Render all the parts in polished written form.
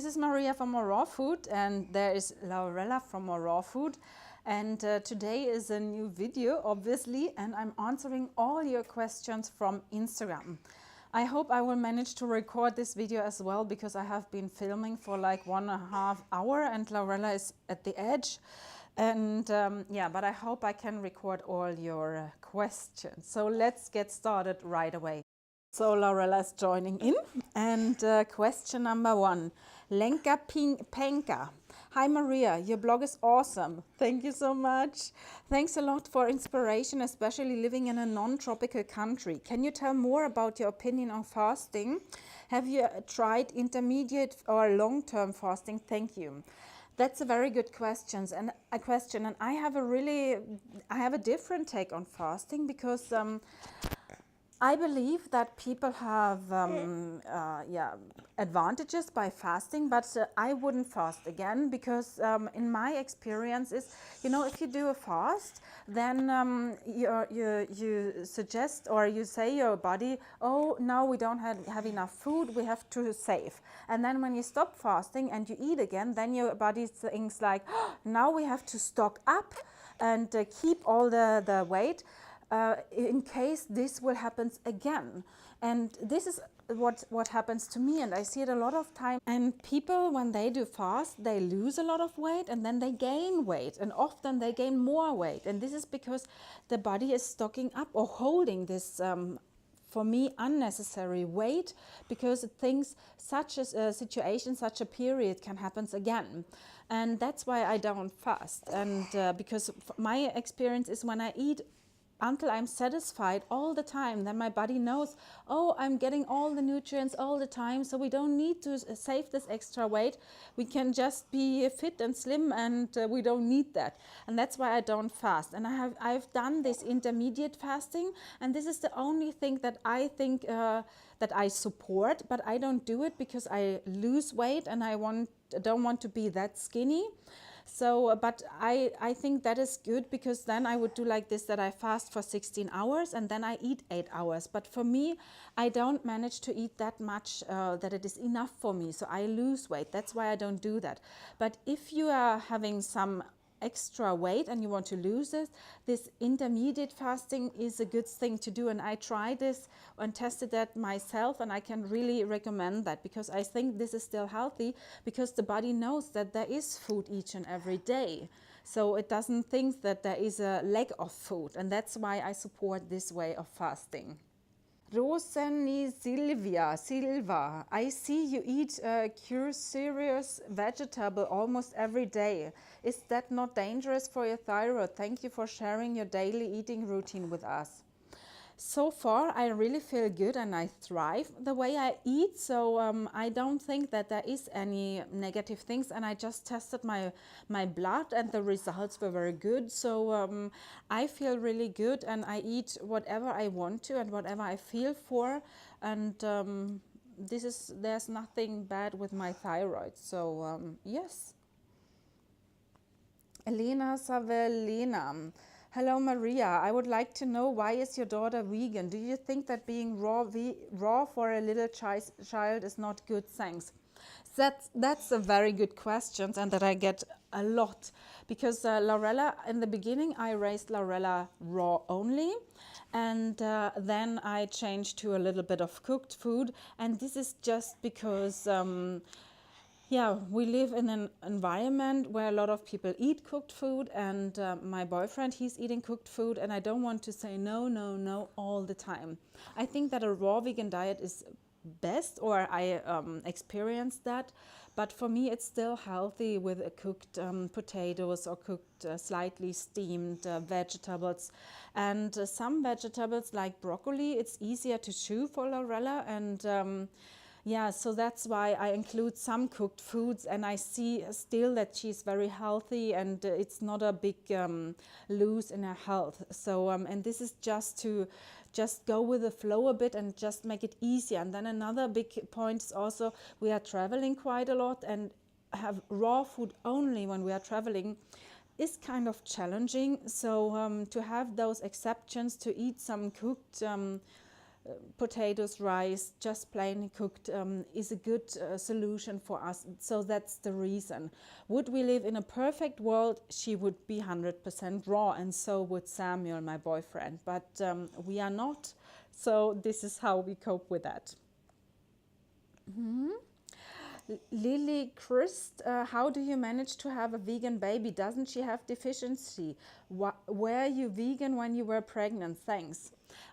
this is Maria from More Raw Food, and there is Laurella from More Raw Food. And today is a new video, obviously, and I'm answering all your questions from Instagram. I hope I will manage to record this video as well, because I have been filming for like 1.5 hours and Laurella is at the edge. And yeah, but I hope I can record all your questions. So let's get started right away. So Laurella is joining in, and question number 1, Lenka Penka. Hi Maria, your blog is awesome. Thank you so much. Thanks a lot for inspiration, especially living in a non-tropical country. Can you tell more about your opinion on fasting? Have you tried intermediate or long-term fasting? Thank you. That's a very good question, and I have a different take on fasting, because I believe that people have advantages by fasting, but I wouldn't fast again, because in my experience is, you know, if you do a fast, then you suggest, or you say your body, oh, now we don't have enough food, we have to save. And then when you stop fasting and you eat again, then your body thinks like, oh, now we have to stock up and keep all the weight. In case this will happen again. And this is what happens to me, and I see it a lot of time. And people, when they do fast, they lose a lot of weight and then they gain weight, and often they gain more weight. And this is because the body is stocking up or holding this for me unnecessary weight, because it thinks such a situation, such a period can happen again. And that's why I don't fast. And because my experience is, when I eat until I'm satisfied all the time, then my body knows, oh, I'm getting all the nutrients all the time, so we don't need to save this extra weight. We can just be fit and slim, and we don't need that. And that's why I don't fast. And I've done this intermediate fasting, and this is the only thing that I think that I support, but I don't do it because I lose weight and I don't want to be that skinny. So, but I think that is good, because then I would do like this, that I fast for 16 hours and then I eat 8 hours. But for me, I don't manage to eat that much that it is enough for me. So I lose weight. That's why I don't do that. But if you are having some extra weight and you want to lose it, this intermediate fasting is a good thing to do. And I tried this and tested that myself, and I can really recommend that, because I think this is still healthy, because the body knows that there is food each and every day. So it doesn't think that there is a lack of food, and that's why I support this way of fasting. Rosani Silva, I see you eat cruciferous vegetable almost every day. Is that not dangerous for your thyroid? Thank you for sharing your daily eating routine with us. So far, I really feel good and I thrive the way I eat. So I don't think that there is any negative things. And I just tested my blood, and the results were very good. So I feel really good, and I eat whatever I want to and whatever I feel for. And there's nothing bad with my thyroid. So yes. Elena Savelina. Hello Maria, I would like to know, why is your daughter vegan? Do you think that being raw for a little child is not good? Thanks. That's a very good question, and that I get a lot, because Laurella, in the beginning I raised Laurella raw only, and then I changed to a little bit of cooked food. And this is just because yeah, we live in an environment where a lot of people eat cooked food, and my boyfriend, he's eating cooked food, and I don't want to say no, no, no all the time. I think that a raw vegan diet is best, or I experienced that, but for me it's still healthy with cooked potatoes, or cooked slightly steamed vegetables. And some vegetables like broccoli, it's easier to chew for Laurella, and yeah, so that's why I include some cooked foods, and I see still that she's very healthy, and it's not a big lose in her health. So, and this is just to go with the flow a bit and just make it easier. And then another big point is also, we are traveling quite a lot, and have raw food only when we are traveling is kind of challenging. So to have those exceptions, to eat some cooked potatoes, rice, just plain cooked is a good solution for us. So that's the reason. Would we live in a perfect world, she would be 100% raw, and so would Samuel, my boyfriend. But we are not. So this is how we cope with that. Lily Christ, how do you manage to have a vegan baby? Doesn't she have deficiency? Were you vegan when you were pregnant? Thanks.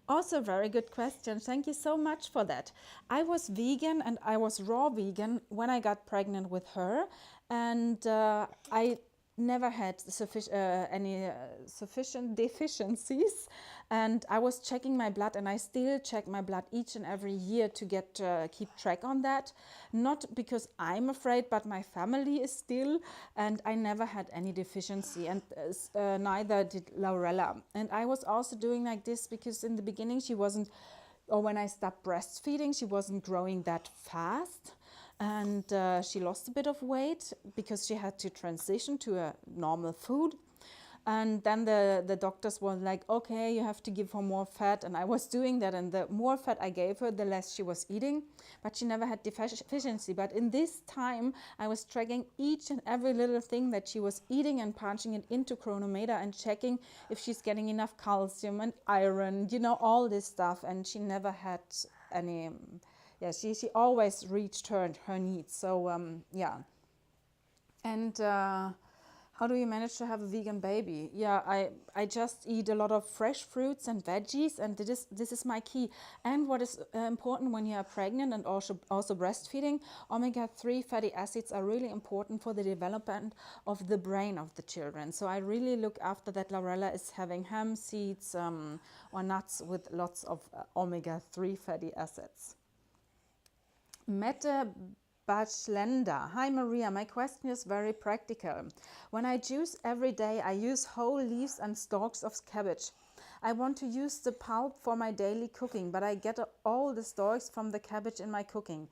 Also, very good question. Thank you so much for that. I was vegan and I was raw vegan when I got pregnant with her, and I never had any sufficient deficiencies, and I was checking my blood, and I still check my blood each and every year to get keep track on that, not because I'm afraid, but my family is still, and I never had any deficiency, and neither did Laurella. And I was also doing like this because in the beginning she wasn't, or when I stopped breastfeeding, she wasn't growing that fast, and she lost a bit of weight because she had to transition to a normal food. And then the doctors were like, okay, you have to give her more fat. And I was doing that. And the more fat I gave her, the less she was eating. But she never had deficiency. But in this time, I was tracking each and every little thing that she was eating and punching it into Chronometer and checking if she's getting enough calcium and iron, you know, all this stuff. And she never had any, yeah, she always reached her needs. So, yeah. And how do you manage to have a vegan baby? Yeah, I just eat a lot of fresh fruits and veggies, and this is my key. And what is important when you are pregnant and also breastfeeding, omega-3 fatty acids are really important for the development of the brain of the children. So I really look after that Laurella is having hemp seeds or nuts with lots of omega-3 fatty acids. Mette Bachlenda. Hi Maria, my question is very practical. When I juice every day, I use whole leaves and stalks of cabbage. I want to use the pulp for my daily cooking, but I get all the stalks from the cabbage in my cooking.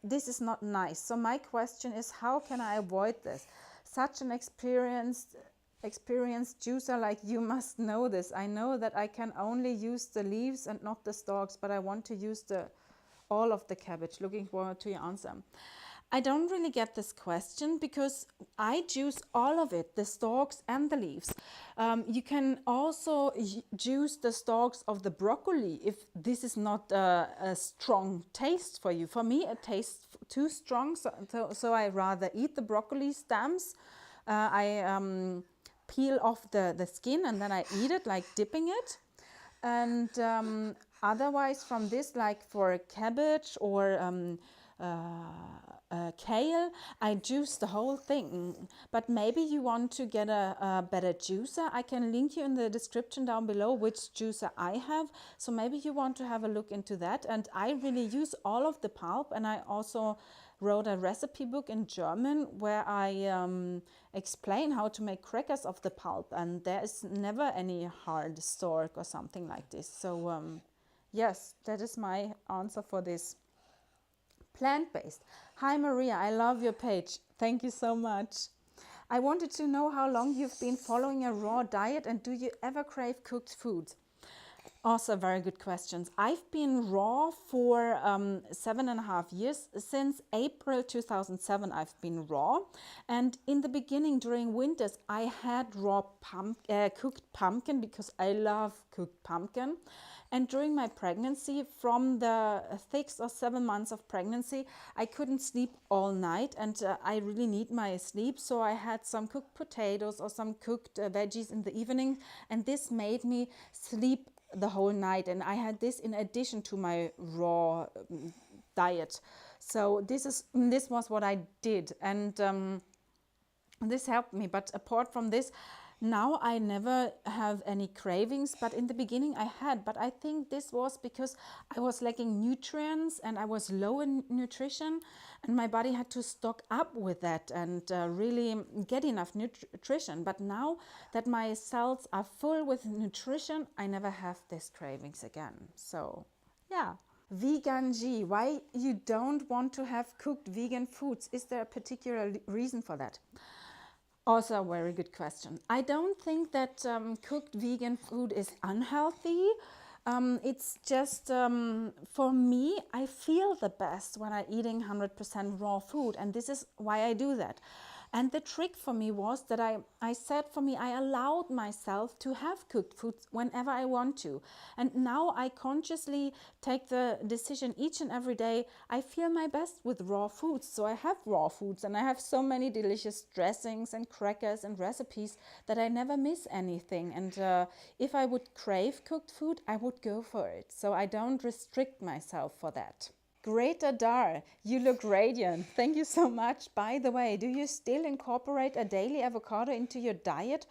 This is not nice. So my question is, how can I avoid this? Such an experienced juicer like you must know this. I know that I can only use the leaves and not the stalks, but I want to use all of the cabbage. Looking forward to your answer. I don't really get this question because I juice all of it, the stalks and the leaves. You can also juice the stalks of the broccoli if this is not a strong taste for you. For me, it tastes too strong, so I rather eat the broccoli stems. I peel off the skin and then I eat it, like dipping it. And otherwise from this, like for cabbage or kale, I juice the whole thing. But maybe you want to get a better juicer. I can link you in the description down below which juicer I have. So maybe you want to have a look into that. And I really use all of the pulp, and I also wrote a recipe book in German where I explain how to make crackers of the pulp, and there is never any hard stalk or something like this. So yes, that is my answer for this. Plant-based. Hi Maria, I love your page. Thank you so much. I wanted to know how long you've been following a raw diet, and do you ever crave cooked food? Also very good questions. I've been raw for 7.5 years. Since April 2007 I've been raw, and in the beginning during winters I had raw cooked pumpkin because I love cooked pumpkin. And during my pregnancy, from the 6 or 7 months of pregnancy, I couldn't sleep all night, and I really need my sleep. So I had some cooked potatoes or some cooked veggies in the evening, and this made me sleep the whole night. And I had this in addition to my raw diet. So this was what I did, and this helped me. But apart from this, now I never have any cravings, but in the beginning I had. But I think this was because I was lacking nutrients and I was low in nutrition, and my body had to stock up with that and really get enough nutrition. But now that my cells are full with nutrition, I never have these cravings again. So yeah. Vegan G, why you don't want to have cooked vegan foods? Is there a particular reason for that? Also a very good question. I don't think that cooked vegan food is unhealthy. It's just, for me, I feel the best when I'm eating 100% raw food, and this is why I do that. And the trick for me was that I said, for me, I allowed myself to have cooked food whenever I want to. And now I consciously take the decision each and every day. I feel my best with raw foods. So I have raw foods, and I have so many delicious dressings and crackers and recipes that I never miss anything. And if I would crave cooked food, I would go for it. So I don't restrict myself for that. Great Adar, you look radiant. Thank you so much. By the way, do you still incorporate a daily avocado into your diet,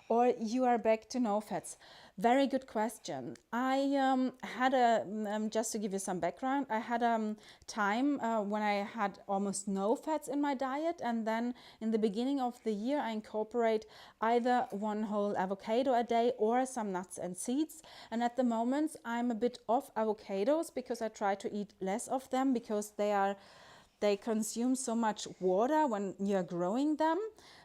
or you are back to no fats? Very good question. I had just to give you some background, I had a time when I had almost no fats in my diet, and then in the beginning of the year I incorporate either one whole avocado a day or some nuts and seeds. And at the moment I'm a bit off avocados because I try to eat less of them because they consume so much water when you're growing them.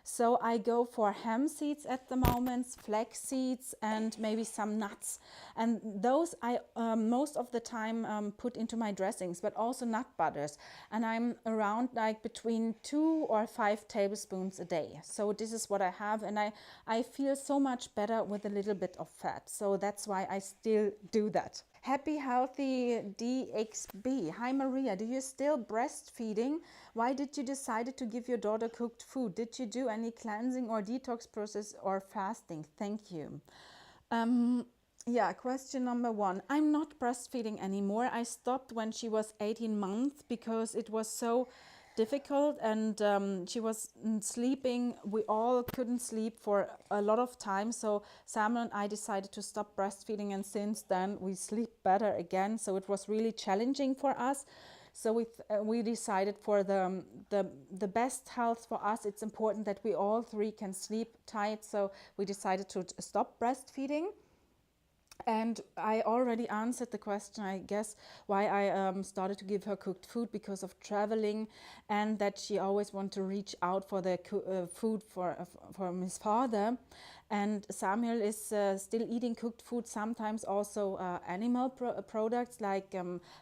So I go for hemp seeds at the moment, flax seeds, and maybe some nuts. And those I most of the time put into my dressings, but also nut butters. And I'm around like between 2 or 5 tablespoons a day. So this is what I have, and I feel so much better with a little bit of fat. So that's why I still do that. Happy Healthy DXB. Hi Maria, do you still breastfeeding? Why did you decide to give your daughter cooked food? Did you do any cleansing or detox process or fasting? Thank you. Yeah, question number 1. I'm not breastfeeding anymore. I stopped when she was 18 months because it was so difficult, and she was sleeping. We all couldn't sleep for a lot of time, so Samuel and I decided to stop breastfeeding, and since then we sleep better again. So it was really challenging for us. So we decided for the best health for us, it's important that we all 3 can sleep tight. So we decided to stop breastfeeding. And I already answered the question, I guess, why I started to give her cooked food, because of traveling, and that she always wanted to reach out for the food from his father. And Samuel is still eating cooked food, sometimes also animal products like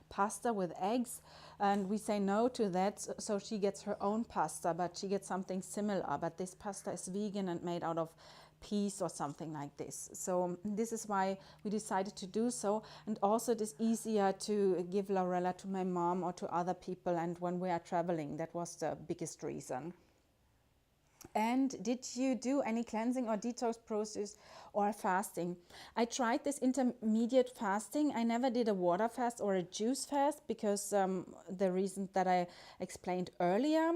pasta with eggs. And we say no to that, so she gets her own pasta, but she gets something similar. But this pasta is vegan and made out of peas or something like this. So this is why we decided to do so. And also it is easier to give Laurella to my mom or to other people, and when we are traveling, that was the biggest reason. And did you do any cleansing or detox process or fasting? I tried this intermediate fasting. I never did a water fast or a juice fast because the reason that I explained earlier.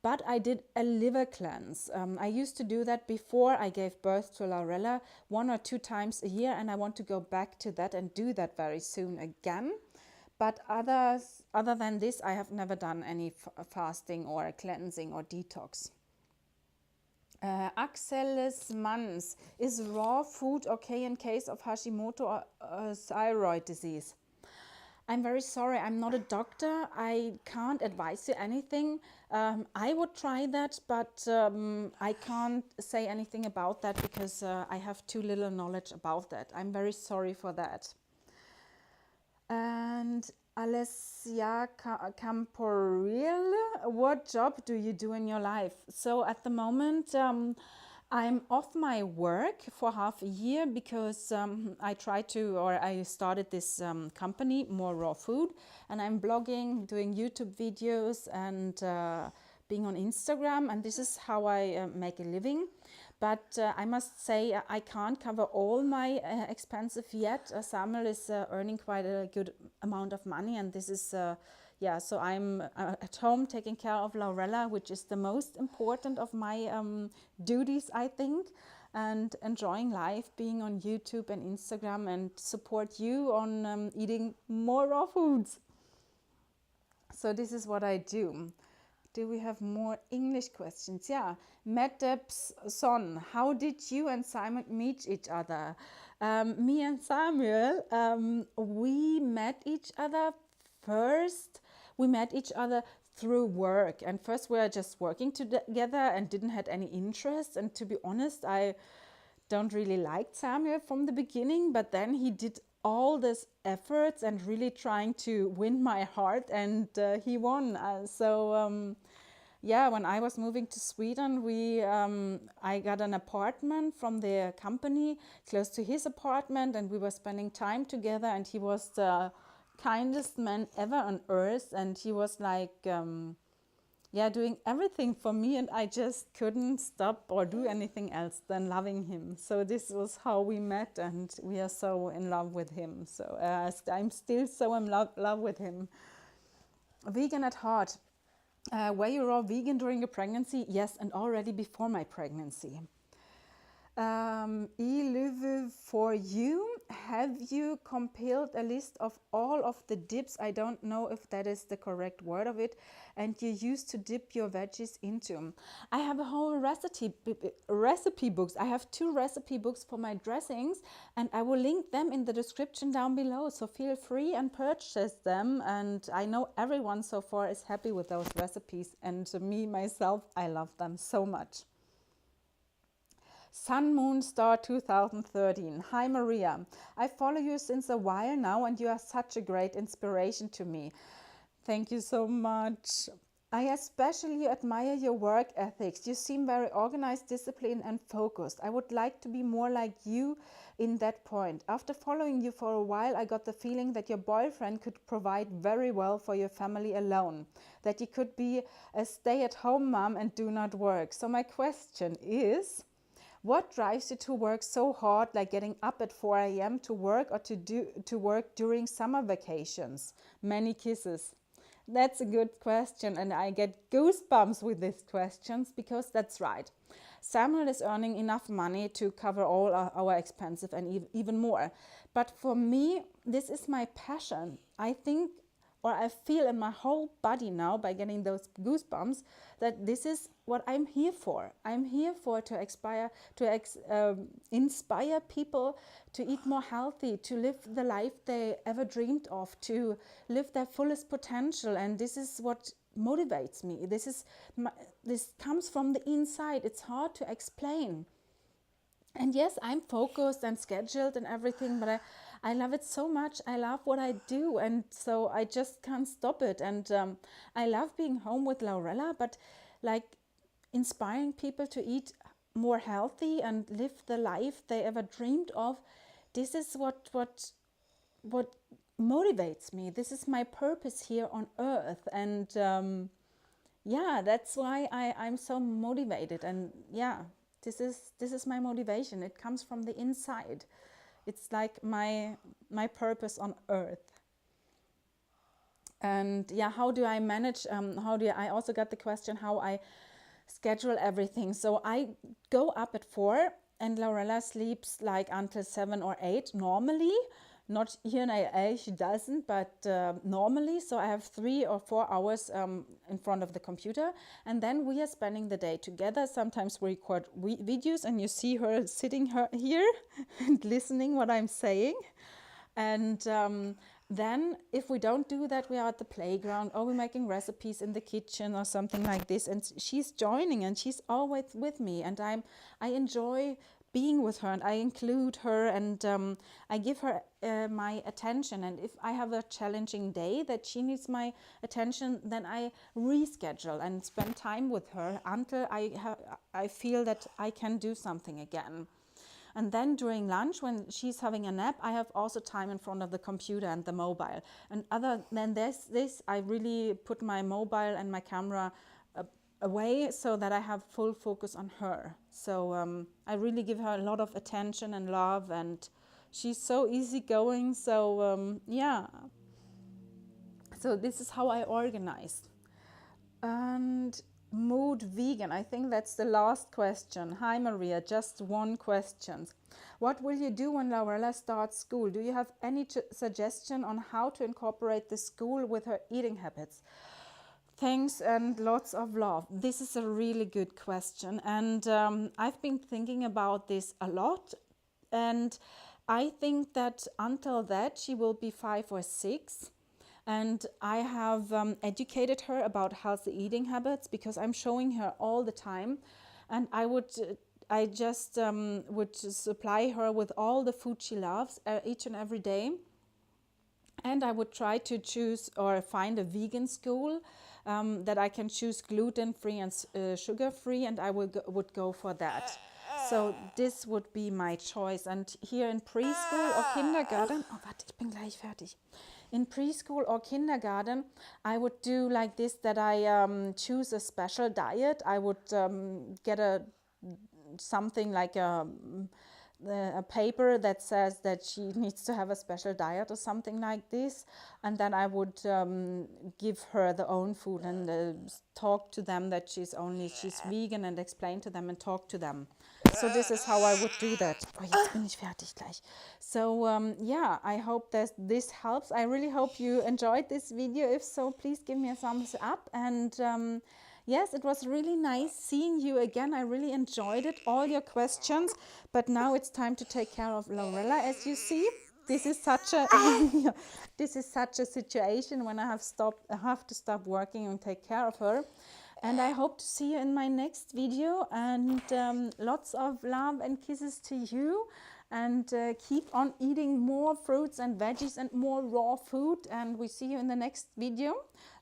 But I did a liver cleanse. I used to do that before I gave birth to Laurella 1 or 2 times a year, and I want to go back to that and do that very soon again. But other than this, I have never done any fasting or cleansing or detox. Axelis Mans, is raw food okay in case of Hashimoto or thyroid disease? I'm very sorry, I'm not a doctor. I can't advise you anything. I would try that, but I can't say anything about that because I have too little knowledge about that. I'm very sorry for that. And Alessia Camporil, what job do you do in your life? So at the moment, I'm off my work for half a year because I started this company, More Raw Food, and I'm blogging, doing YouTube videos, and being on Instagram, and this is how I make a living. But I must say I can't cover all my expenses yet. Samuel is earning quite a good amount of money, and this is so I'm at home taking care of Laurella, which is the most important of my duties, I think, and enjoying life, being on YouTube and Instagram, and support you on eating more raw foods. So this is what I do. Do we have more English questions? Yeah, Medeps Son, how did you and Simon meet each other? Me and Samuel, we met each other first. We met each other through work, and first we were just working together and didn't have any interest. And to be honest, I don't really like Samuel from the beginning, but then he did all this efforts and really trying to win my heart, and he won. Yeah, when I was moving to Sweden, I got an apartment from the company close to his apartment, and we were spending time together. And he was the kindest man ever on earth, and he was like, yeah, doing everything for me, and I just couldn't stop or do anything else than loving him. So this was how we met, and we are so in love with him. So I'm still so in love with him. Vegan at heart. Were you raw vegan during your pregnancy? Yes, and already before my pregnancy. Live for you. Have you compiled a list of all of the dips? I don't know if that is the correct word of it. And you used to dip your veggies into. I have a whole recipe books. I have 2 recipe books for my dressings, and I will link them in the description down below. So feel free and purchase them. And I know everyone so far is happy with those recipes. And me, myself, I love them so much. Sun Moon Star 2013. Hi Maria, I follow you since a while now, and you are such a great inspiration to me. Thank you so much. I especially admire your work ethics. You seem very organized, disciplined, and focused. I would like to be more like you in that point. After following you for a while, I got the feeling that your boyfriend could provide very well for your family alone, that you could be a stay-at-home mom and do not work. So my question is, what drives you to work so hard, like getting up at 4 a.m. to work, or to work during summer vacations? Many kisses. That's a good question, and I get goosebumps with these questions, because that's right. Samuel is earning enough money to cover all our expenses and even more. But for me, this is my passion. I think, or I feel in my whole body now by getting those goosebumps, that this is what I'm here for. I'm here for to inspire people to eat more healthy, to live the life they ever dreamed of, to live their fullest potential. And this is what motivates me. This comes from the inside. It's hard to explain. And yes, I'm focused and scheduled and everything, but I love it so much. I love what I do, and so I just can't stop it. And I love being home with Laurella, but like inspiring people to eat more healthy and live the life they ever dreamed of, this is what motivates me. This is my purpose here on earth. And yeah, that's why I'm so motivated. And yeah, this is my motivation. It comes from the inside. It's like my purpose on earth. And yeah, how do I manage? I also got the question how I schedule everything. So I go up at 4, and Laurella sleeps like until 7 or 8 normally. Not here in AA, she doesn't, but normally. So I have 3 or 4 hours in front of the computer, and then we are spending the day together. Sometimes we record videos, and you see her sitting here and listening what I'm saying. And then if we don't do that, we are at the playground, or we're making recipes in the kitchen or something like this. And she's joining, and she's always with me, and I enjoy being with her, and I include her, and I give her my attention. And if I have a challenging day that she needs my attention, then I reschedule and spend time with her until I feel that I can do something again. And then during lunch, when she's having a nap, I have also time in front of the computer and the mobile. And other than this, I really put my mobile and my camera away so that I have full focus on her. So I really give her a lot of attention and love, and she's so easygoing. So yeah, so this is how I organize. And mood vegan, I think that's the last question. Hi Maria, just one question. What will you do when Laurella starts school? Do you have any suggestion on how to incorporate the school with her eating habits? Thanks and lots of love. This is a really good question, and I've been thinking about this a lot, and I think that until that she will be 5 or 6. And I have educated her about healthy eating habits, because I'm showing her all the time. And I would I just would supply her with all the food she loves each and every day. And I would try to choose or find a vegan school that I can choose gluten-free and sugar-free, and I would go for that. So this would be my choice. And here in preschool or kindergarten, oh warte, ich bin gleich fertig. In preschool or kindergarten, I would do like this, that I choose a special diet. I would get something like a paper that says that she needs to have a special diet or something like this, and then I would give her the own food and talk to them that she's vegan, and explain to them and talk to them. So this is how I would do that. Oh, jetzt bin ich fertig gleich. So yeah, I hope that this helps. I really hope you enjoyed this video. If so, please give me a thumbs up. And yes, it was really nice seeing you again. I really enjoyed it, all your questions. But now it's time to take care of Laurella. As you see, this is such a this is such a situation when I have to stop working and take care of her. And I hope to see you in my next video. And lots of love and kisses to you. And keep on eating more fruits and veggies and more raw food. And we see you in the next video.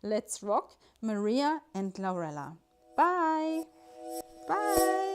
Let's rock, Maria and Laurella. Bye. Bye.